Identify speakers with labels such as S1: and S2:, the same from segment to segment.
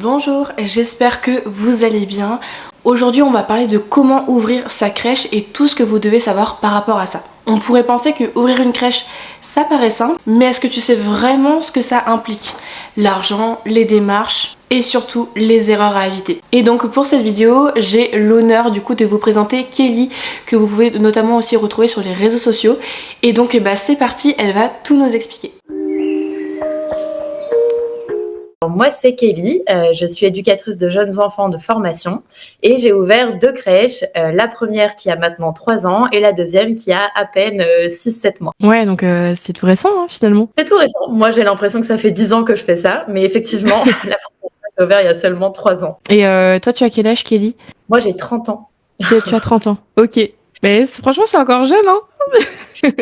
S1: Bonjour, j'espère que vous allez bien. Aujourd'hui, on va parler de comment ouvrir sa crèche et tout ce que vous devez savoir par rapport à ça. On pourrait penser que ouvrir une crèche, ça paraît simple, mais est-ce que tu sais vraiment ce que ça implique? L'argent, les démarches et surtout les erreurs à éviter. Et donc pour cette vidéo, j'ai l'honneur du coup de vous présenter Kelly, que vous pouvez notamment aussi retrouver sur les réseaux sociaux. Et donc c'est parti, elle va tout nous expliquer.
S2: Moi, c'est Kelly, je suis éducatrice de jeunes enfants de formation et j'ai ouvert 2 crèches, la première qui a maintenant 3 ans et la deuxième qui a à peine 6-7 mois.
S1: Ouais, donc c'est tout récent finalement.
S2: C'est tout récent. Moi, j'ai l'impression que ça fait 10 ans que je fais ça, mais effectivement, la première que j'ai ouvert il y a seulement 3 ans.
S1: Et toi, tu as quel âge, Kelly?
S2: Moi, j'ai 30 ans.
S1: Tu as 30 ans. Ok. Mais franchement, c'est encore jeune, hein?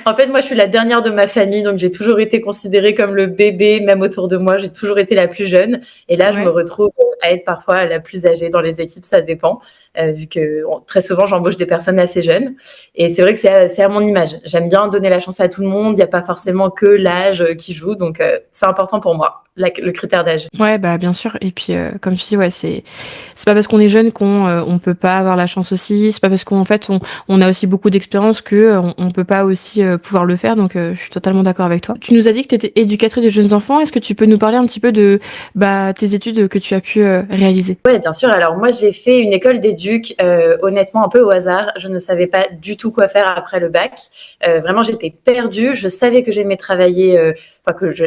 S2: En fait, moi, je suis la dernière de ma famille, donc j'ai toujours été considérée comme le bébé, même autour de moi, j'ai toujours été la plus jeune. Et là, je me retrouve à être parfois la plus âgée dans les équipes, ça dépend, vu que très souvent, j'embauche des personnes assez jeunes. Et c'est vrai que c'est à mon image. J'aime bien donner la chance à tout le monde, il n'y a pas forcément que l'âge qui joue, donc c'est important pour moi, le critère d'âge.
S1: Ouais, bah bien sûr. Et puis, comme tu dis, ouais, c'est pas parce qu'on est jeune qu'on on peut pas avoir la chance aussi. C'est pas parce qu'en fait on a aussi beaucoup d'expérience que on peut pas aussi pouvoir le faire. Donc, je suis totalement d'accord avec toi. Tu nous as dit que tu étais éducatrice de jeunes enfants. Est-ce que tu peux nous parler un petit peu de tes études que tu as pu réaliser?
S2: Ouais, bien sûr. Alors moi, j'ai fait une école d'éduc, honnêtement un peu au hasard. Je ne savais pas du tout quoi faire après le bac. Vraiment, j'étais perdue. Je savais que j'aimais travailler,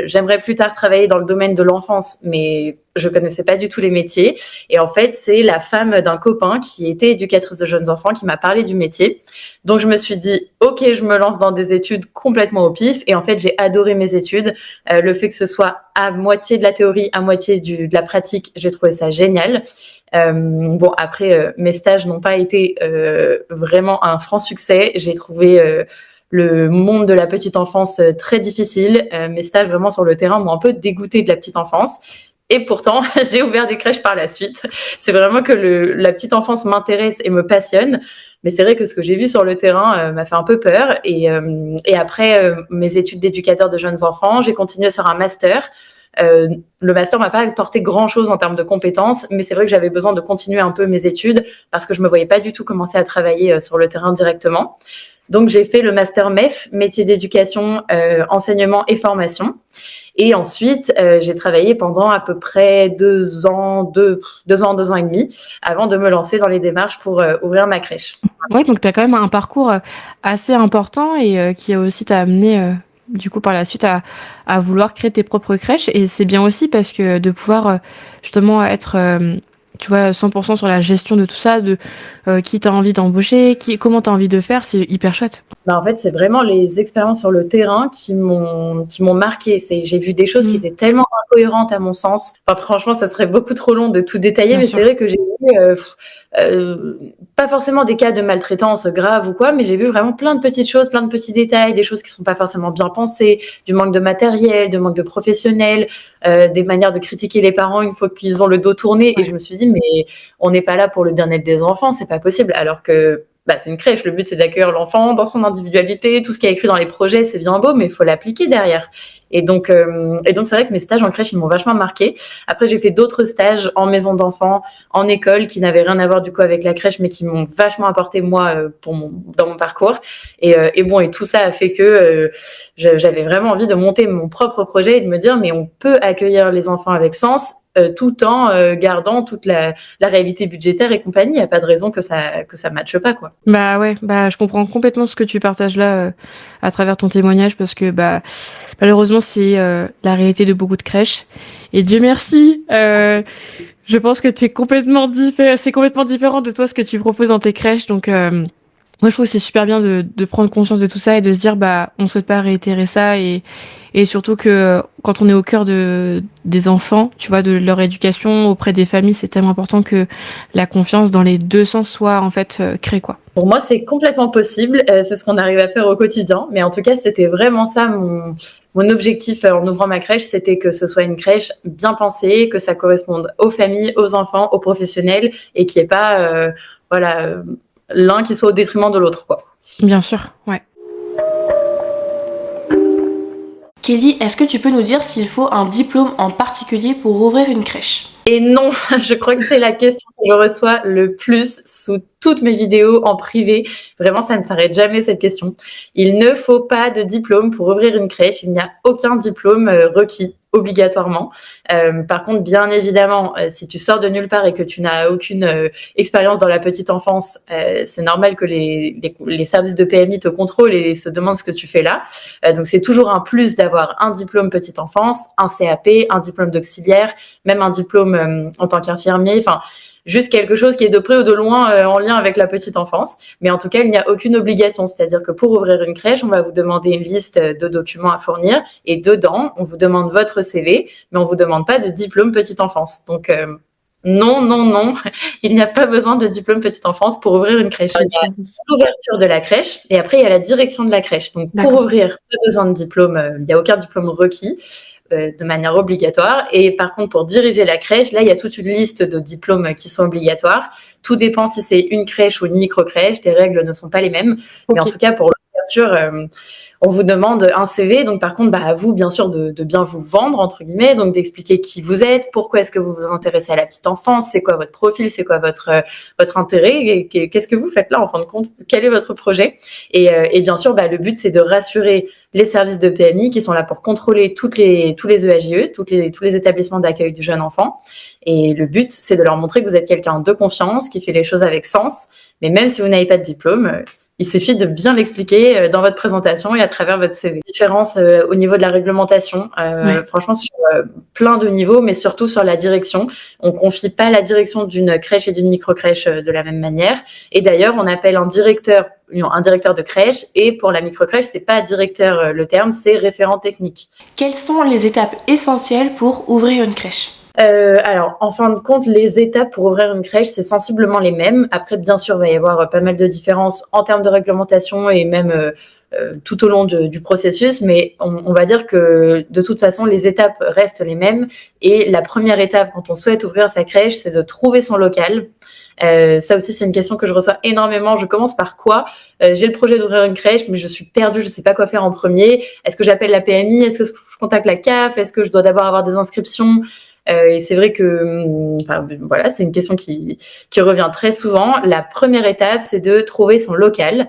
S2: j'aimerais plus tard travailler dans le domaine de l'enfance, mais je connaissais pas du tout les métiers. Et en fait, c'est la femme d'un copain qui était éducatrice de jeunes enfants qui m'a parlé du métier. Donc je me suis dit, ok, je me lance dans des études complètement au pif. Et en fait, j'ai adoré mes études. Le fait que ce soit à moitié de la théorie, à moitié de la pratique, j'ai trouvé ça génial. Bon, après, mes stages n'ont pas été vraiment un franc succès. J'ai trouvé le monde de la petite enfance très difficile. Mes stages vraiment sur le terrain m'ont un peu dégoûtée de la petite enfance. Et pourtant, j'ai ouvert des crèches par la suite. C'est vraiment que la petite enfance m'intéresse et me passionne. Mais c'est vrai que ce que j'ai vu sur le terrain m'a fait un peu peur. Et après mes études d'éducateur de jeunes enfants, j'ai continué sur un master. Le master m'a pas apporté grand-chose en termes de compétences, mais c'est vrai que j'avais besoin de continuer un peu mes études parce que je me voyais pas du tout commencer à travailler sur le terrain directement. Donc j'ai fait le master MEF, métier d'éducation, enseignement et formation. Et ensuite, j'ai travaillé pendant à peu près 2 ans, 2 ans et demi, avant de me lancer dans les démarches pour ouvrir ma crèche.
S1: Ouais, donc tu as quand même un parcours assez important et qui a aussi t'a amené du coup par la suite à vouloir créer tes propres crèches. Et c'est bien aussi parce que de pouvoir justement être tu vois 100% sur la gestion de tout ça, de qui t'as envie d'embaucher, comment t'as envie de faire, c'est hyper chouette.
S2: En fait, c'est vraiment les expériences sur le terrain qui m'ont marquée. J'ai vu des choses qui étaient tellement incohérentes à mon sens. Enfin, franchement, ça serait beaucoup trop long de tout détailler,
S1: Bien
S2: mais
S1: sûr.
S2: c'est vrai que j'ai vu pas forcément des cas de maltraitance grave ou quoi, mais j'ai vu vraiment plein de petites choses, plein de petits détails, des choses qui sont pas forcément bien pensées, du manque de matériel, du manque de professionnels, des manières de critiquer les parents une fois qu'ils ont le dos tourné.
S1: Ouais.
S2: Et je me suis dit, mais on n'est pas là pour le bien-être des enfants, c'est pas possible. Alors que c'est une crèche. Le but, c'est d'accueillir l'enfant dans son individualité. Tout ce qui est écrit dans les projets, c'est bien beau, mais il faut l'appliquer derrière. Et donc, c'est vrai que mes stages en crèche, ils m'ont vachement marqué. Après, j'ai fait d'autres stages en maison d'enfants, en école, qui n'avaient rien à voir du coup avec la crèche, mais qui m'ont vachement apporté moi dans mon parcours. Et tout ça a fait que j'avais vraiment envie de monter mon propre projet et de me dire, mais on peut accueillir les enfants avec sens, tout en gardant toute la réalité budgétaire et compagnie. Il n'y a pas de raison que ça matche pas, quoi.
S1: Bah ouais, bah je comprends complètement ce que tu partages là à travers ton témoignage parce que malheureusement c'est la réalité de beaucoup de crèches et Dieu merci, je pense que c'est complètement différent de toi ce que tu proposes dans tes crèches donc moi, je trouve que c'est super bien de prendre conscience de tout ça et de se dire, on souhaite pas réitérer ça et surtout que quand on est au cœur des enfants, tu vois, de leur éducation auprès des familles, c'est tellement important que la confiance dans les deux sens soit, en fait, créée, quoi.
S2: Pour moi, c'est complètement possible. C'est ce qu'on arrive à faire au quotidien. Mais en tout cas, c'était vraiment ça mon objectif en ouvrant ma crèche, c'était que ce soit une crèche bien pensée, que ça corresponde aux familles, aux enfants, aux professionnels et qu'il n'y ait pas, l'un qui soit au détriment de l'autre, quoi.
S1: Bien sûr, ouais.
S3: Kelly, est-ce que tu peux nous dire s'il faut un diplôme en particulier pour ouvrir une crèche?
S2: Et non, je crois que c'est la question que je reçois le plus sous toutes mes vidéos en privé. Vraiment, ça ne s'arrête jamais cette question. Il ne faut pas de diplôme pour ouvrir une crèche. Il n'y a aucun diplôme requis obligatoirement. Par contre, bien évidemment, si tu sors de nulle part et que tu n'as aucune expérience dans la petite enfance, c'est normal que les services de PMI te contrôlent et se demandent ce que tu fais là. Donc, c'est toujours un plus d'avoir un diplôme petite enfance, un CAP, un diplôme d'auxiliaire, même un diplôme en tant qu'infirmier. Enfin, juste quelque chose qui est de près ou de loin en lien avec la petite enfance. Mais en tout cas, il n'y a aucune obligation. C'est-à-dire que pour ouvrir une crèche, on va vous demander une liste de documents à fournir et dedans, on vous demande votre CV, mais on ne vous demande pas de diplôme petite enfance. Donc, non, non, non, il n'y a pas besoin de diplôme petite enfance pour ouvrir une crèche. Il y a l'ouverture de la crèche et après, il y a la direction de la crèche. Donc, pour ouvrir, pas besoin de diplôme, il n'y a aucun diplôme requis de manière obligatoire. Et par contre, pour diriger la crèche, là, il y a toute une liste de diplômes qui sont obligatoires. Tout dépend si c'est une crèche ou une micro-crèche. Les règles ne sont pas les mêmes. Mais en tout cas, pour l'ouverture, on vous demande un CV. Donc, par contre, à vous, bien sûr, de bien vous vendre, entre guillemets, donc d'expliquer qui vous êtes, pourquoi est-ce que vous vous intéressez à la petite enfance, c'est quoi votre profil, c'est quoi votre intérêt, et qu'est-ce que vous faites là, en fin de compte, quel est votre projet. Et bien sûr, le but, c'est de rassurer les services de PMI qui sont là pour contrôler tous les EAJE, tous les établissements d'accueil du jeune enfant. Et le but, c'est de leur montrer que vous êtes quelqu'un de confiance, qui fait les choses avec sens. Mais même si vous n'avez pas de diplôme, il suffit de bien l'expliquer dans votre présentation et à travers votre CV. Différence au niveau de la réglementation, franchement sur plein de niveaux, mais surtout sur la direction. On confie pas la direction d'une crèche et d'une micro-crèche de la même manière. Et d'ailleurs, on appelle un directeur de crèche, et pour la micro-crèche, c'est pas directeur le terme, c'est référent technique.
S3: Quelles sont les étapes essentielles pour ouvrir une crèche ?
S2: Alors, en fin de compte, les étapes pour ouvrir une crèche, c'est sensiblement les mêmes. Après, bien sûr, il va y avoir pas mal de différences en termes de réglementation et même tout au long du processus, mais on va dire que de toute façon, les étapes restent les mêmes. Et la première étape, quand on souhaite ouvrir sa crèche, c'est de trouver son local. Ça aussi, c'est une question que je reçois énormément. Je commence par quoi ? J'ai le projet d'ouvrir une crèche, mais je suis perdue, je ne sais pas quoi faire en premier. Est-ce que j'appelle la PMI ? Est-ce que je contacte la CAF ? Est-ce que je dois d'abord avoir des inscriptions ? Et c'est vrai que voilà, c'est une question qui revient très souvent. La première étape, c'est de trouver son local.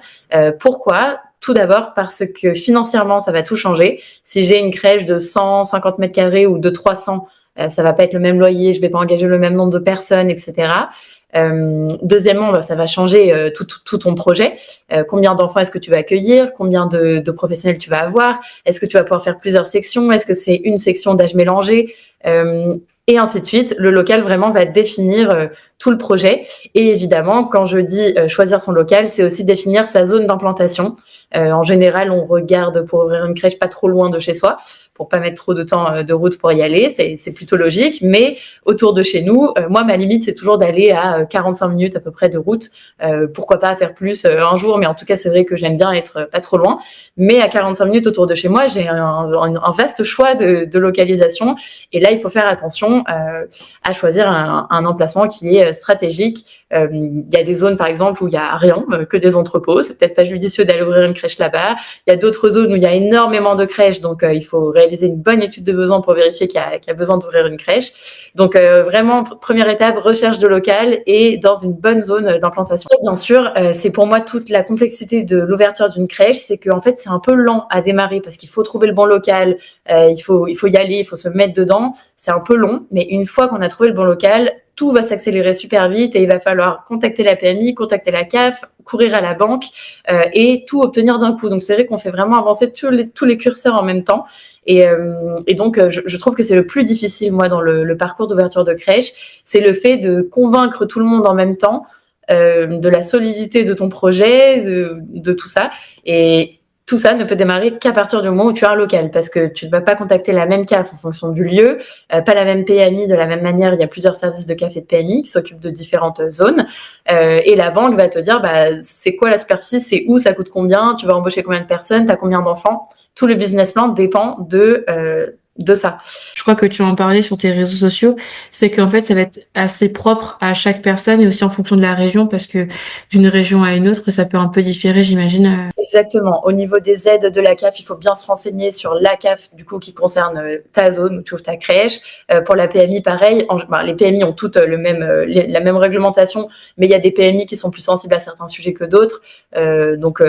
S2: Pourquoi ? Tout d'abord parce que financièrement, ça va tout changer. Si j'ai une crèche de 150 mètres carrés ou de 300, ça va pas être le même loyer, je vais pas engager le même nombre de personnes, etc. Deuxièmement, ça va changer tout ton projet. Combien d'enfants est-ce que tu vas accueillir ? Combien de professionnels tu vas avoir ? Est-ce que tu vas pouvoir faire plusieurs sections ? Est-ce que c'est une section d'âge mélangé ? Et ainsi de suite. Le local vraiment va définir tout le projet. Et évidemment, quand je dis choisir son local, c'est aussi définir sa zone d'implantation. En général, on regarde pour ouvrir une crèche pas trop loin de chez soi, pour pas mettre trop de temps de route pour y aller. C'est plutôt logique. Mais autour de chez nous, moi, ma limite, c'est toujours d'aller à 45 minutes à peu près de route. Pourquoi pas faire plus un jour, mais en tout cas, c'est vrai que j'aime bien être pas trop loin. Mais à 45 minutes autour de chez moi, j'ai un vaste choix de localisation. Et là, il faut faire attention à choisir un emplacement qui est stratégique. Il y a des zones, par exemple, où il n'y a rien, que des entrepôts. C'est peut-être pas judicieux d'aller ouvrir une crèche là-bas. Il y a d'autres zones où il y a énormément de crèches, donc il faut réaliser une bonne étude de besoin pour vérifier qu'il y a besoin d'ouvrir une crèche. Donc vraiment, première étape, recherche de local et dans une bonne zone d'implantation. Et bien sûr, c'est pour moi toute la complexité de l'ouverture d'une crèche, c'est qu'en fait, c'est un peu lent à démarrer parce qu'il faut trouver le bon local, il faut y aller, il faut se mettre dedans. C'est un peu long, mais une fois qu'on a trouvé le bon local, tout va s'accélérer super vite et il va falloir contacter la PMI, contacter la CAF, courir à la banque et tout obtenir d'un coup. Donc, c'est vrai qu'on fait vraiment avancer tous les curseurs en même temps. Et donc, je trouve que c'est le plus difficile, moi, dans le parcours d'ouverture de crèche. C'est le fait de convaincre tout le monde en même temps de la solidité de ton projet, de tout ça. Et tout ça ne peut démarrer qu'à partir du moment où tu as un local, parce que tu ne vas pas contacter la même CAF en fonction du lieu, pas la même PMI de la même manière. Il y a plusieurs services de CAF et de PMI qui s'occupent de différentes zones, et la banque va te dire c'est quoi la superficie, c'est où, ça coûte combien, tu vas embaucher combien de personnes, tu as combien d'enfants. Tout le business plan dépend de ça.
S1: Je crois que tu en parlais sur tes réseaux sociaux, c'est qu'en fait, ça va être assez propre à chaque personne et aussi en fonction de la région, parce que d'une région à une autre, ça peut un peu différer, j'imagine.
S2: Exactement. Au niveau des aides de la CAF, il faut bien se renseigner sur la CAF, du coup, qui concerne ta zone ou ta crèche. Pour la PMI, pareil. Les PMI ont toutes la même réglementation, mais il y a des PMI qui sont plus sensibles à certains sujets que d'autres. Donc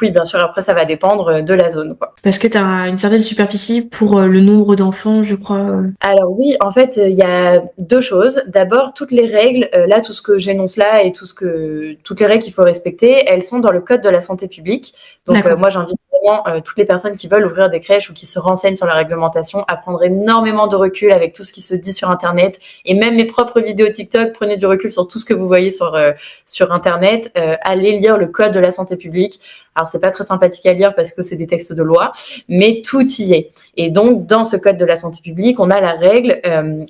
S2: oui, bien sûr, après, ça va dépendre de la zone, quoi.
S1: Parce que tu as une certaine superficie pour le nombre d'enfants, je crois.
S2: Alors oui, en fait, il y a deux choses. D'abord, toutes les règles, là, tout ce que j'énonce là et toutes les règles qu'il faut respecter, elles sont dans le code de la santé publique. Donc moi, j'invite vraiment toutes les personnes qui veulent ouvrir des crèches ou qui se renseignent sur la réglementation à prendre énormément de recul avec tout ce qui se dit sur Internet. Et même mes propres vidéos TikTok, prenez du recul sur tout ce que vous voyez sur Internet. Allez lire le code de la santé publique. Alors, c'est pas très sympathique à lire parce que c'est des textes de loi, mais tout y est. Et donc, dans ce code de la santé publique, on a la règle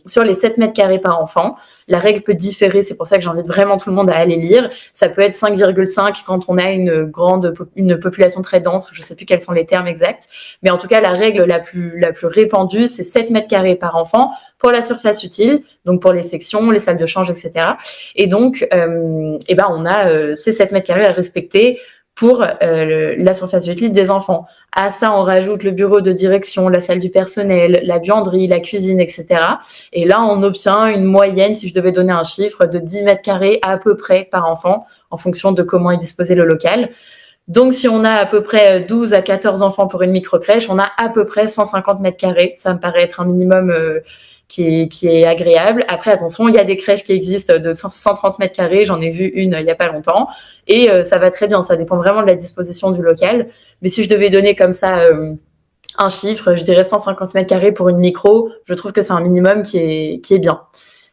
S2: sur les 7 mètres carrés par enfant. La règle peut différer, c'est pour ça que j'invite vraiment tout le monde à aller lire. Ça peut être 5,5 quand on a une population très dense, je sais plus quels sont les termes exacts. Mais en tout cas, la règle la plus répandue, c'est 7 mètres carrés par enfant pour la surface utile, donc pour les sections, les salles de change, etc. Et donc, on a ces 7 mètres carrés à respecter pour la surface utile des enfants. À ça, on rajoute le bureau de direction, la salle du personnel, la buanderie, la cuisine, etc. Et là, on obtient une moyenne, si je devais donner un chiffre, de 10 mètres carrés à peu près par enfant, en fonction de comment est disposé le local. Donc, si on a à peu près 12 à 14 enfants pour une micro-crèche, on a à peu près 150 mètres carrés. Ça me paraît être un minimum qui est agréable. Après, attention, il y a des crèches qui existent de 130 mètres carrés. J'en ai vu une il n'y a pas longtemps. Et ça va très bien. Ça dépend vraiment de la disposition du local. Mais si je devais donner comme ça un chiffre, je dirais 150 mètres carrés pour une micro. Je trouve que c'est un minimum qui est bien.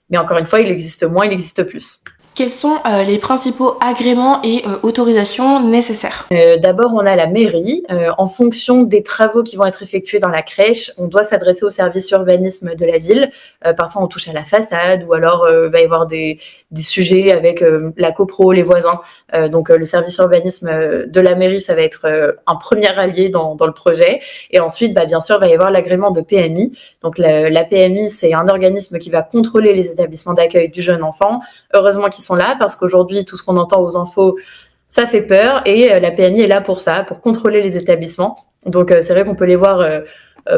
S2: Mais encore une fois, il existe moins, il existe plus.
S3: Quels sont les principaux agréments et autorisations nécessaires?
S2: D'abord, on a la mairie. En fonction des travaux qui vont être effectués dans la crèche, on doit s'adresser au service urbanisme de la ville. Parfois, on touche à la façade ou alors il va y avoir des sujets avec la copro, les voisins. Donc, le service urbanisme de la mairie, ça va être un premier allié dans le projet. Et ensuite, bien sûr, il va y avoir l'agrément de PMI. Donc, la PMI, c'est un organisme qui va contrôler les établissements d'accueil du jeune enfant. Heureusement qu'ils sont là parce qu'aujourd'hui, tout ce qu'on entend aux infos, ça fait peur et la PMI est là pour ça, pour contrôler les établissements. Donc, c'est vrai qu'on peut les voir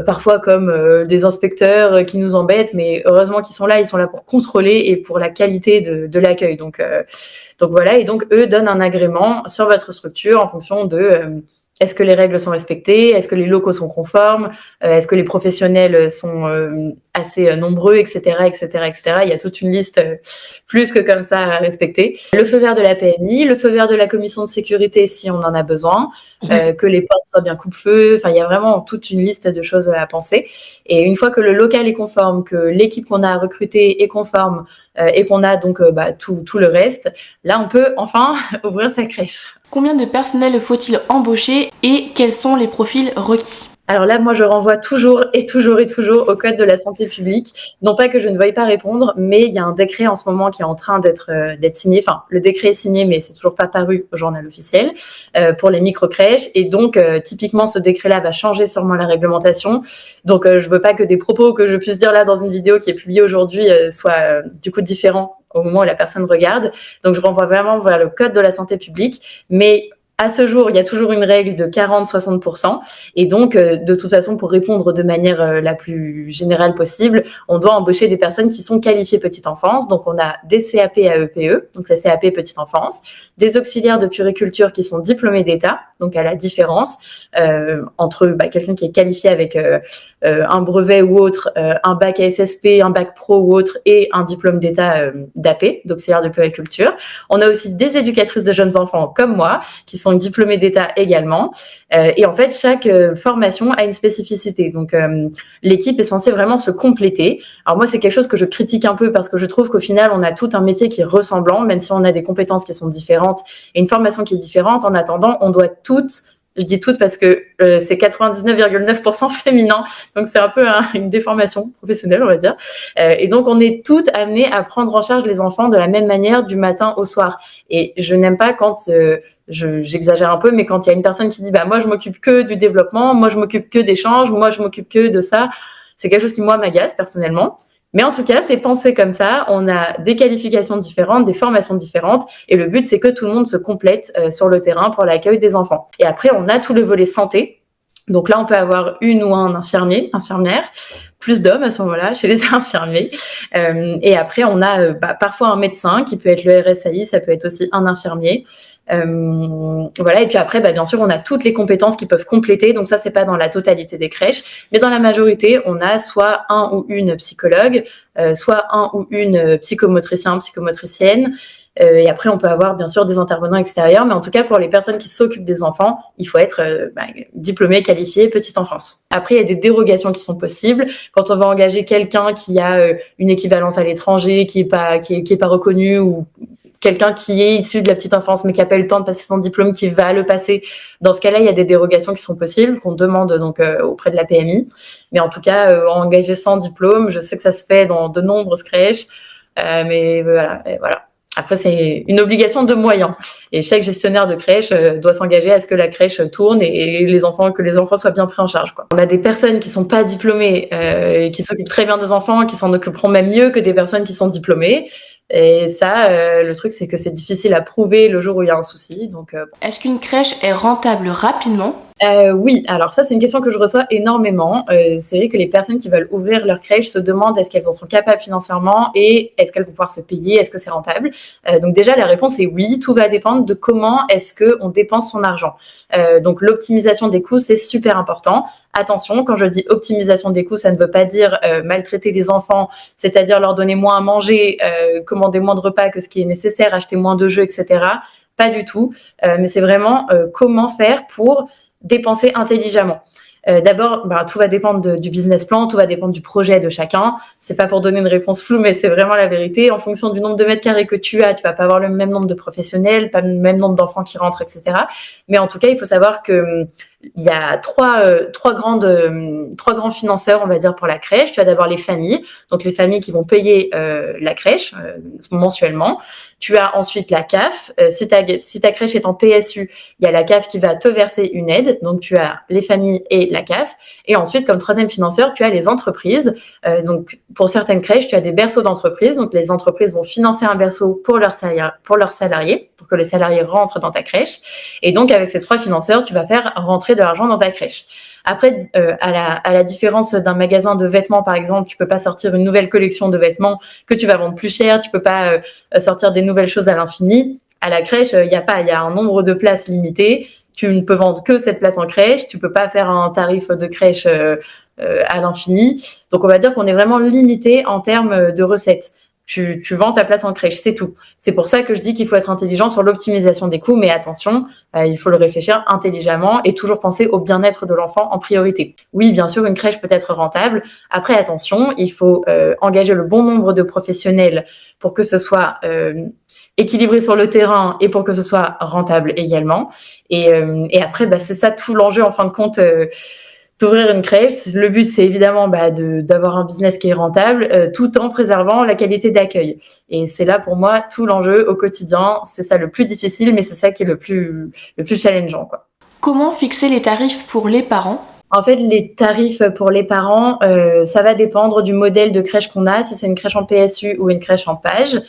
S2: parfois comme des inspecteurs qui nous embêtent, mais heureusement qu'ils sont là, ils sont là pour contrôler et pour la qualité de l'accueil. Donc voilà, et donc eux donnent un agrément sur votre structure en fonction de est-ce que les règles sont respectées, est-ce que les locaux sont conformes, est-ce que les professionnels sont assez nombreux, etc., etc., etc. Il y a toute une liste plus que comme ça à respecter. Le feu vert de la PMI, le feu vert de la commission de sécurité si on en a besoin, que les portes soient bien coupe-feu. Enfin, il y a vraiment toute une liste de choses à penser. Et une fois que le local est conforme, que l'équipe qu'on a recrutée est conforme et qu'on a donc tout le reste, là, on peut enfin ouvrir sa crèche.
S3: Combien de personnel faut-il embaucher et quels sont les profils requis?
S2: Alors là, moi, je renvoie toujours au code de la santé publique. Non pas que je ne veuille pas répondre, mais il y a un décret en ce moment qui est en train d'être signé. Enfin, le décret est signé, mais c'est toujours pas paru au journal officiel pour les micro-crèches. Et donc, typiquement, ce décret-là va changer sûrement la réglementation. Donc, je veux pas que des propos que je puisse dire là dans une vidéo qui est publiée aujourd'hui soient du coup différents au moment où la personne regarde. Donc, je renvoie vraiment vers le code de la santé publique. Mais à ce jour, il y a toujours une règle de 40-60%. Et donc, de toute façon, pour répondre de manière la plus générale possible, on doit embaucher des personnes qui sont qualifiées petite enfance. Donc, on a des CAP à EPE, donc les CAP petite enfance, des auxiliaires de puériculture qui sont diplômés d'État, donc à la différence entre quelqu'un qui est qualifié avec un brevet ou autre, un bac ASSP, un bac pro ou autre, et un diplôme d'État d'AP, d'auxiliaire de puériculture. On a aussi des éducatrices de jeunes enfants comme moi, qui sont diplômés d'État également. Et en fait, chaque formation a une spécificité. Donc, l'équipe est censée vraiment se compléter. Alors moi, c'est quelque chose que je critique un peu parce que je trouve qu'au final, on a tout un métier qui est ressemblant, même si on a des compétences qui sont différentes et une formation qui est différente. En attendant, on doit toutes, je dis toutes parce que c'est 99,9% féminin, donc c'est un peu une déformation professionnelle, on va dire. Et donc, on est toutes amenées à prendre en charge les enfants de la même manière du matin au soir. Et je n'aime pas quand... j'exagère un peu, mais quand il y a une personne qui dit moi je m'occupe que du développement, moi je m'occupe que d'échanges, moi je m'occupe que de ça, C'est quelque chose qui, moi, m'agace personnellement. Mais en tout cas, c'est pensé comme ça. On a des qualifications différentes, des formations différentes. Et le but, c'est que tout le monde se complète sur le terrain pour l'accueil des enfants. Et après, on a tout le volet santé. Donc là, on peut avoir une ou un infirmier, infirmière, plus d'hommes à ce moment-là chez les infirmiers. Et après, on a parfois un médecin qui peut être le RSAI, ça peut être aussi un infirmier. Voilà. Et puis après, bien sûr, on a toutes les compétences qui peuvent compléter. Donc ça, c'est pas dans la totalité des crèches, mais dans la majorité, on a soit un ou une psychologue, soit un ou une psychomotricien, psychomotricienne. Et après, on peut avoir bien sûr des intervenants extérieurs, mais en tout cas, pour les personnes qui s'occupent des enfants, il faut être diplômé, qualifié, petite enfance. Après, il y a des dérogations qui sont possibles. Quand on va engager quelqu'un qui a une équivalence à l'étranger, qui est pas reconnu, ou quelqu'un qui est issu de la petite enfance mais qui n'a pas eu le temps de passer son diplôme, qui va le passer. Dans ce cas-là, il y a des dérogations qui sont possibles, qu'on demande donc auprès de la PMI. Mais en tout cas, engager sans diplôme, je sais que ça se fait dans de nombreuses crèches, mais voilà. Après, c'est une obligation de moyens. Et chaque gestionnaire de crèche doit s'engager à ce que la crèche tourne et que les enfants soient bien pris en charge, quoi. On a des personnes qui sont pas diplômées et qui s'occupent très bien des enfants, qui s'en occuperont même mieux que des personnes qui sont diplômées. Et ça, le truc, c'est que c'est difficile à prouver le jour où il y a un souci. Donc,
S3: Est-ce qu'une crèche est rentable rapidement ?
S2: Oui, alors ça, c'est une question que je reçois énormément. C'est vrai que les personnes qui veulent ouvrir leur crèche se demandent est-ce qu'elles en sont capables financièrement et est-ce qu'elles vont pouvoir se payer, est-ce que c'est rentable. Donc déjà, la réponse est oui, tout va dépendre de comment est-ce qu'on dépense son argent. Donc l'optimisation des coûts, c'est super important. Attention, quand je dis optimisation des coûts, ça ne veut pas dire maltraiter les enfants, c'est-à-dire leur donner moins à manger, commander moins de repas que ce qui est nécessaire, acheter moins de jeux, etc. Pas du tout, mais c'est vraiment comment faire pour dépenser intelligemment. D'abord, tout va dépendre du business plan, tout va dépendre du projet de chacun. C'est pas pour donner une réponse floue, mais c'est vraiment la vérité. En fonction du nombre de mètres carrés que tu vas pas avoir le même nombre de professionnels, pas le même nombre d'enfants qui rentrent, etc. Mais en tout cas, il faut savoir que il y a trois grands financeurs, on va dire, pour la crèche. Tu as d'abord les familles, donc les familles qui vont payer la crèche mensuellement. Tu as ensuite la CAF. Si ta crèche est en PSU, il y a la CAF qui va te verser une aide. Donc, tu as les familles et la CAF. Et ensuite, comme troisième financeur, tu as les entreprises. Donc, pour certaines crèches, tu as des berceaux d'entreprise. Donc, les entreprises vont financer un berceau pour leurs salariés, pour que les salariés rentrent dans ta crèche. Et donc, avec ces trois financeurs, tu vas faire rentrer de l'argent dans ta crèche. Après, à la différence d'un magasin de vêtements, par exemple, tu peux pas sortir une nouvelle collection de vêtements que tu vas vendre plus cher. Tu peux pas sortir des nouvelles choses à l'infini. À la crèche, il y a un nombre de places limité. Tu ne peux vendre que cette place en crèche. Tu peux pas faire un tarif de crèche à l'infini. Donc, on va dire qu'on est vraiment limité en termes de recettes. Tu vends ta place en crèche, c'est tout. C'est pour ça que je dis qu'il faut être intelligent sur l'optimisation des coûts, mais attention, il faut le réfléchir intelligemment et toujours penser au bien-être de l'enfant en priorité. Oui, bien sûr, une crèche peut être rentable. Après, attention, il faut engager le bon nombre de professionnels pour que ce soit équilibré sur le terrain et pour que ce soit rentable également. Et après, c'est ça tout l'enjeu, en fin de compte, d'ouvrir une crèche. Le but, c'est évidemment d'avoir un business qui est rentable tout en préservant la qualité d'accueil. Et c'est là, pour moi, tout l'enjeu au quotidien. C'est ça le plus difficile, mais c'est ça qui est le plus challengeant, quoi.
S3: Comment fixer les tarifs pour les parents ?
S2: En fait, les tarifs pour les parents, ça va dépendre du modèle de crèche qu'on a, si c'est une crèche en PSU ou une crèche en PAGE.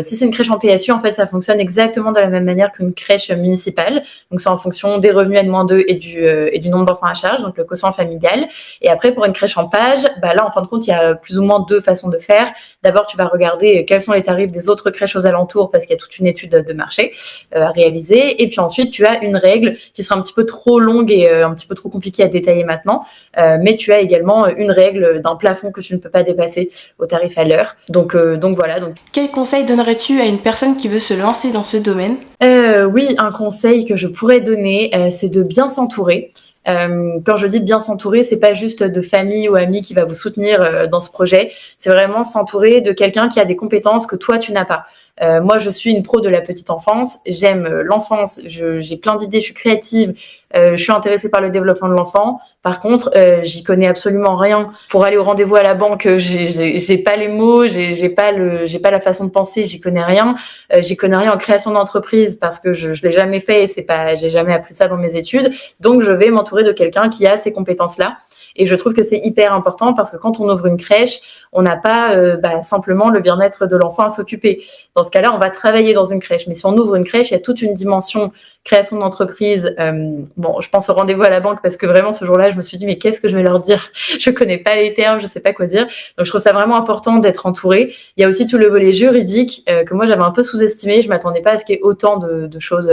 S2: Si c'est une crèche en PSU, en fait, ça fonctionne exactement de la même manière qu'une crèche municipale. Donc, c'est en fonction des revenus N-2 et du nombre d'enfants à charge, donc le quotient familial. Et après, pour une crèche en PAGE, là, en fin de compte, il y a plus ou moins deux façons de faire. D'abord, tu vas regarder quels sont les tarifs des autres crèches aux alentours, parce qu'il y a toute une étude de marché à réaliser. Et puis ensuite, tu as une règle qui sera un petit peu trop longue et un petit peu trop compliquée à détailler maintenant. Mais tu as également une règle d'un plafond que tu ne peux pas dépasser au tarif à l'heure. Donc voilà.
S3: Quel conseil donnerais-tu à une personne qui veut se lancer dans ce domaine ?
S2: Oui, un conseil que je pourrais donner, c'est de bien s'entourer. Quand je dis bien s'entourer, c'est pas juste de famille ou amis qui va vous soutenir dans ce projet. C'est vraiment s'entourer de quelqu'un qui a des compétences que toi, tu n'as pas. Moi, je suis une pro de la petite enfance. J'aime l'enfance. J'ai plein d'idées. Je suis créative. Je suis intéressée par le développement de l'enfant. Par contre, j'y connais absolument rien. Pour aller au rendez-vous à la banque, j'ai pas les mots. J'ai pas la façon de penser. J'y connais rien. J'y connais rien en création d'entreprise parce que je l'ai jamais fait. J'ai jamais appris ça dans mes études. Donc, je vais m'entourer de quelqu'un qui a ces compétences-là. Et je trouve que c'est hyper important parce que quand on ouvre une crèche, on n'a pas simplement le bien-être de l'enfant à s'occuper. Dans ce cas-là, on va travailler dans une crèche. Mais si on ouvre une crèche, il y a toute une dimension création d'entreprise. Je pense au rendez-vous à la banque parce que vraiment ce jour-là, je me suis dit mais qu'est-ce que je vais leur dire? Je connais pas les termes, je sais pas quoi dire. Donc je trouve ça vraiment important d'être entouré. Il y a aussi tout le volet juridique que moi j'avais un peu sous-estimé. Je m'attendais pas à ce qu'il y ait autant de choses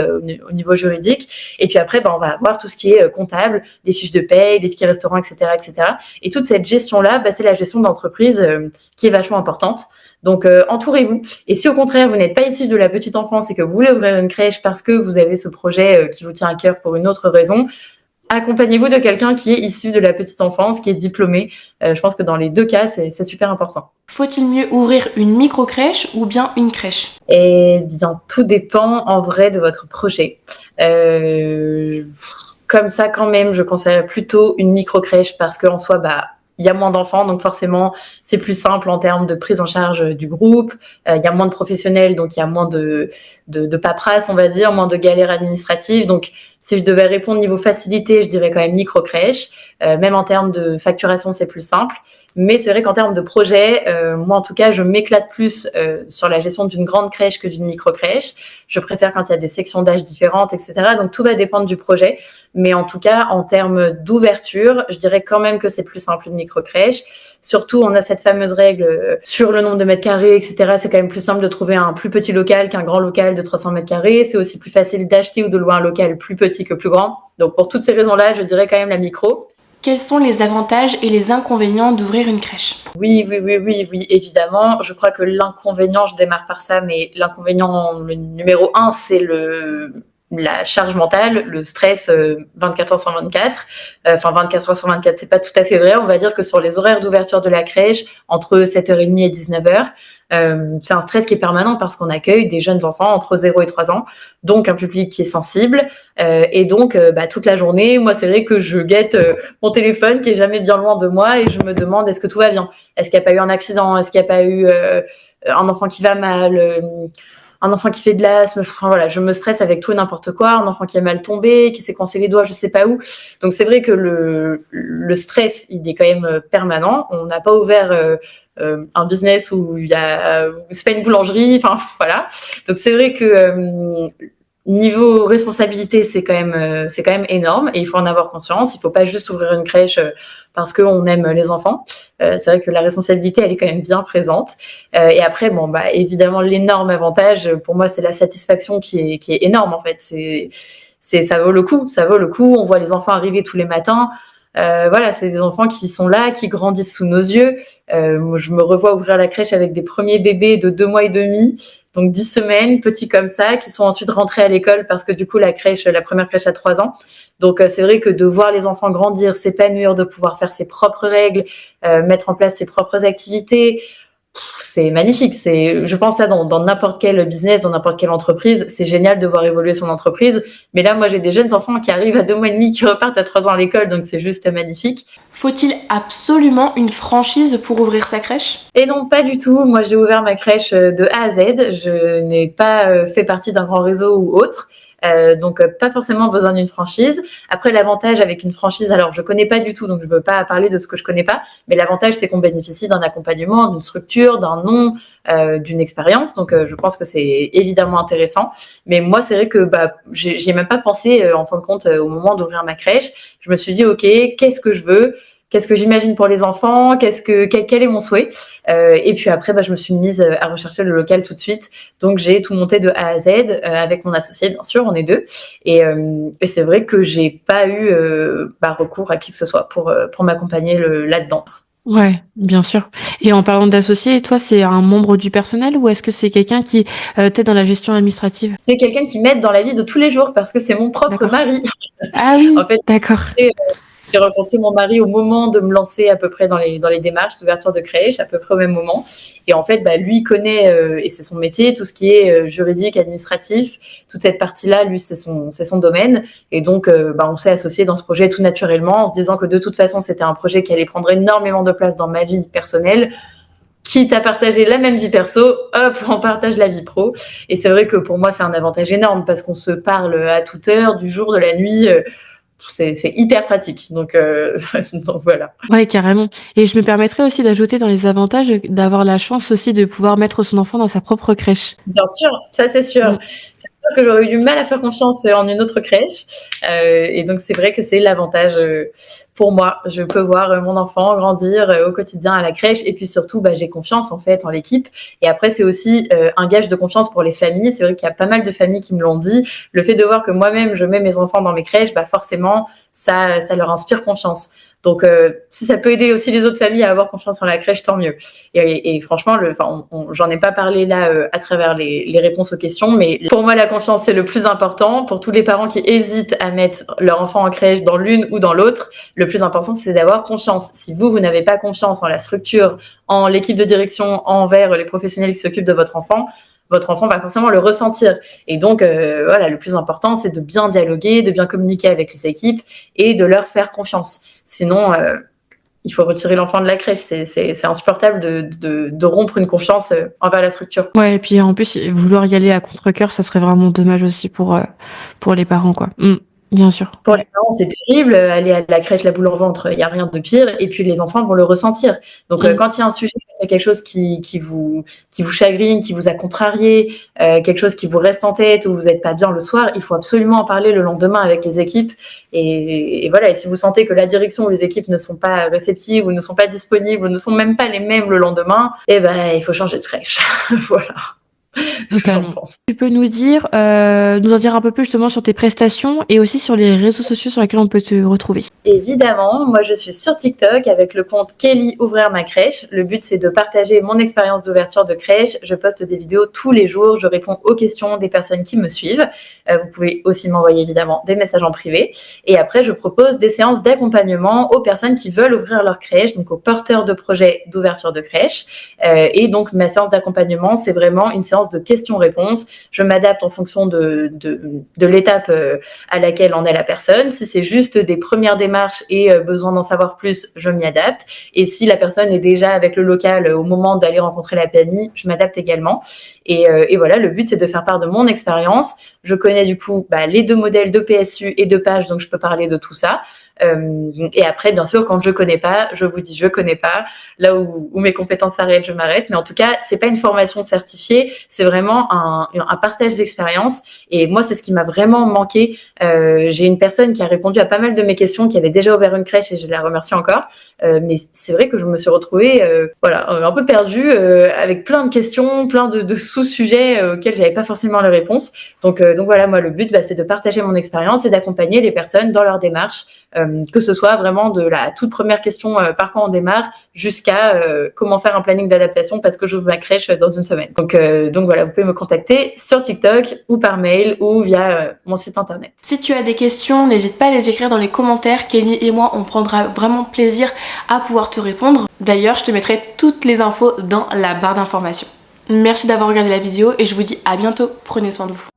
S2: au niveau juridique. Et puis après, on va avoir tout ce qui est comptable, les fiches de paye, les tickets restaurants, etc., etc. Et toute cette gestion-là, c'est la gestion d'entreprise qui est vachement importante. Donc, entourez-vous. Et si au contraire, vous n'êtes pas issu de la petite enfance et que vous voulez ouvrir une crèche parce que vous avez ce projet qui vous tient à cœur pour une autre raison, accompagnez-vous de quelqu'un qui est issu de la petite enfance, qui est diplômé. Je pense que dans les deux cas, c'est super important.
S3: Faut-il mieux ouvrir une micro-crèche ou bien une crèche?
S2: Eh bien, tout dépend en vrai de votre projet. Comme ça, quand même, je conseillerais plutôt une micro-crèche parce qu'en soi, il y a moins d'enfants, donc forcément, c'est plus simple en termes de prise en charge du groupe. Il y a moins de professionnels, donc il y a moins de paperasse, on va dire, moins de galères administratives. Donc, si je devais répondre niveau facilité, je dirais quand même micro-crèche. Même en termes de facturation, c'est plus simple. Mais c'est vrai qu'en termes de projet, moi en tout cas, je m'éclate plus sur la gestion d'une grande crèche que d'une micro-crèche. Je préfère quand il y a des sections d'âge différentes, etc. Donc tout va dépendre du projet. Mais en tout cas, en termes d'ouverture, je dirais quand même que c'est plus simple une micro-crèche. Surtout, on a cette fameuse règle sur le nombre de mètres carrés, etc. C'est quand même plus simple de trouver un plus petit local qu'un grand local de 300 mètres carrés. C'est aussi plus facile d'acheter ou de louer un local plus petit que plus grand. Donc pour toutes ces raisons-là, je dirais quand même la micro.
S3: Quels sont les avantages et les inconvénients d'ouvrir une crèche?
S2: Oui, évidemment. Je crois que l'inconvénient, je démarre par ça, mais l'inconvénient, le numéro 1, c'est la charge mentale, le stress 24 heures sur 24. Enfin, 24 heures sur 24, c'est pas tout à fait vrai. On va dire que sur les horaires d'ouverture de la crèche, entre 7h30 et 19h, c'est un stress qui est permanent parce qu'on accueille des jeunes enfants entre 0 et 3 ans, donc un public qui est sensible. Et donc, toute la journée, moi, c'est vrai que je guette mon téléphone qui est jamais bien loin de moi et je me demande est-ce que tout va bien? Est-ce qu'il n'y a pas eu un accident? Est-ce qu'il n'y a pas eu un enfant qui va mal? Un enfant qui fait de l'asthme, voilà, je me stresse avec tout et n'importe quoi, un enfant qui a mal tombé, qui s'est coincé les doigts, je sais pas où. Donc c'est vrai que le stress, il est quand même permanent. On n'a pas ouvert un business où c'est pas une boulangerie, enfin voilà. Donc c'est vrai que niveau responsabilité, c'est quand même énorme et il faut en avoir conscience. Il faut pas juste ouvrir une crèche parce qu'on aime les enfants. C'est vrai que la responsabilité, elle est quand même bien présente. Et après, évidemment, l'énorme avantage, pour moi, c'est la satisfaction qui est énorme, en fait. Ça vaut le coup, ça vaut le coup. On voit les enfants arriver tous les matins. Voilà, c'est des enfants qui sont là, qui grandissent sous nos yeux. Je me revois ouvrir la crèche avec des premiers bébés de 2 mois et demi, donc 10 semaines, petits comme ça, qui sont ensuite rentrés à l'école parce que du coup, la première crèche a 3 ans. Donc, c'est vrai que de voir les enfants grandir, s'épanouir, de pouvoir faire ses propres règles, mettre en place ses propres activités, c'est magnifique. Je pense ça dans n'importe quel business, dans n'importe quelle entreprise. C'est génial de voir évoluer son entreprise. Mais là, moi, j'ai des jeunes enfants qui arrivent à 2 mois et demi, qui repartent à 3 ans à l'école. Donc, c'est juste magnifique.
S3: Faut-il absolument une franchise pour ouvrir sa crèche?
S2: Et non, pas du tout. Moi, j'ai ouvert ma crèche de A à Z. Je n'ai pas fait partie d'un grand réseau ou autre. Donc pas forcément besoin d'une franchise. Après, l'avantage avec une franchise, alors je connais pas du tout, donc je veux pas parler de ce que je connais pas, mais l'avantage c'est qu'on bénéficie d'un accompagnement, d'une structure, d'un nom, d'une expérience. Donc je pense que c'est évidemment intéressant. Mais moi, c'est vrai que j'y ai même pas pensé en fin de compte au moment d'ouvrir ma crèche. Je me suis dit ok, qu'est-ce que je veux? Qu'est-ce que j'imagine pour les enfants? Quel est mon souhait? Et puis après, je me suis mise à rechercher le local tout de suite. Donc, j'ai tout monté de A à Z avec mon associé, bien sûr, on est deux. Et c'est vrai que j'ai pas eu recours à qui que ce soit pour m'accompagner là-dedans.
S1: Ouais, bien sûr. Et en parlant d'associé, toi, c'est un membre du personnel ou est-ce que c'est quelqu'un qui t'aide dans la gestion administrative?
S2: C'est quelqu'un qui m'aide dans la vie de tous les jours parce que c'est mon propre
S1: D'accord.
S2: mari.
S1: Ah oui,
S2: En fait,
S1: d'accord.
S2: j'ai rencontré mon mari au moment de me lancer à peu près dans les démarches d'ouverture de crèche, à peu près au même moment. Et en fait, lui connaît, et c'est son métier, tout ce qui est juridique, administratif, toute cette partie-là, lui, c'est son domaine. Et donc, on s'est associés dans ce projet tout naturellement, en se disant que de toute façon, c'était un projet qui allait prendre énormément de place dans ma vie personnelle. Quitte à partager la même vie perso, hop, on partage la vie pro. Et c'est vrai que pour moi, c'est un avantage énorme parce qu'on se parle à toute heure, du jour, de la nuit. c'est hyper pratique. Donc, donc voilà.
S1: Ouais, carrément. Et je me permettrais aussi d'ajouter dans les avantages d'avoir la chance aussi de pouvoir mettre son enfant dans sa propre crèche.
S2: Bien sûr, ça c'est sûr.
S1: Mm.
S2: C'est sûr que j'aurais eu du mal à faire confiance en une autre crèche. Et donc c'est vrai que c'est l'avantage pour moi. Je peux voir mon enfant grandir au quotidien à la crèche. Et puis surtout, j'ai confiance en fait en l'équipe. Et après, c'est aussi un gage de confiance pour les familles. C'est vrai qu'il y a pas mal de familles qui me l'ont dit. Le fait de voir que moi-même, je mets mes enfants dans mes crèches, forcément, ça leur inspire confiance. Donc, si ça peut aider aussi les autres familles à avoir confiance en la crèche, tant mieux. Et franchement, j'en ai pas parlé là à travers les réponses aux questions, mais pour moi, la confiance, c'est le plus important. Pour tous les parents qui hésitent à mettre leur enfant en crèche dans l'une ou dans l'autre, le plus important, c'est d'avoir confiance. Si vous n'avez pas confiance en la structure, en l'équipe de direction, envers les professionnels qui s'occupent de votre enfant va forcément le ressentir. Et donc, voilà, le plus important, c'est de bien dialoguer, de bien communiquer avec les équipes et de leur faire confiance. Sinon, il faut retirer l'enfant de la crèche. C'est insupportable de rompre une confiance envers la structure.
S1: Ouais, et puis en plus, vouloir y aller à contre-cœur, ça serait vraiment dommage aussi pour les parents, quoi. Bien sûr.
S2: Pour les parents, c'est terrible. Aller à la crèche, la boule au ventre, il n'y a rien de pire. Et puis, les enfants vont le ressentir. Donc, quand il y a un sujet, il y a quelque chose qui vous chagrine, qui vous a contrarié, quelque chose qui vous reste en tête ou vous n'êtes pas bien le soir, il faut absolument en parler le lendemain avec les équipes. Et voilà. Et si vous sentez que la direction ou les équipes ne sont pas réceptives ou ne sont pas disponibles ou ne sont même pas les mêmes le lendemain, il faut changer de crèche. Voilà.
S1: Totalement. Tu peux nous en dire un peu plus justement sur tes prestations et aussi sur les réseaux sociaux sur lesquels on peut te retrouver.
S2: Évidemment, moi je suis sur TikTok avec le compte Kelly Ouvrir ma crèche. Le but c'est de partager mon expérience d'ouverture de crèche. Je poste des vidéos tous les jours, je réponds aux questions des personnes qui me suivent. Vous pouvez aussi m'envoyer évidemment des messages en privé. Et après, je propose des séances d'accompagnement aux personnes qui veulent ouvrir leur crèche, donc aux porteurs de projets d'ouverture de crèche. Et donc ma séance d'accompagnement, c'est vraiment une séance de questions-réponses. Je m'adapte en fonction de l'étape à laquelle en est la personne. Si c'est juste des premières démarches et besoin d'en savoir plus, je m'y adapte. Et si la personne est déjà avec le local au moment d'aller rencontrer la PMI, je m'adapte également. Et voilà, le but, c'est de faire part de mon expérience. Je connais du coup les 2 modèles de PSU et de PAGE, donc je peux parler de tout ça. Et après, bien sûr, quand je connais pas, je vous dis je connais pas. Là où mes compétences s'arrêtent, je m'arrête. Mais en tout cas, c'est pas une formation certifiée, c'est vraiment un partage d'expérience. Et moi, c'est ce qui m'a vraiment manqué. J'ai une personne qui a répondu à pas mal de mes questions, qui avait déjà ouvert une crèche et je la remercie encore. Mais c'est vrai que je me suis retrouvée un peu perdue avec plein de questions, plein de sous-sujets auxquels j'avais pas forcément les réponses. Donc voilà, moi, le but, c'est de partager mon expérience et d'accompagner les personnes dans leur démarche. Que ce soit vraiment de la toute première question par quoi on démarre jusqu'à comment faire un planning d'adaptation parce que j'ouvre ma crèche dans une semaine. Donc voilà, vous pouvez me contacter sur TikTok ou par mail ou via mon site internet.
S3: Si tu as des questions, n'hésite pas à les écrire dans les commentaires. Kelly et moi, on prendra vraiment plaisir à pouvoir te répondre. D'ailleurs, je te mettrai toutes les infos dans la barre d'informations. Merci d'avoir regardé la vidéo et je vous dis à bientôt. Prenez soin de vous.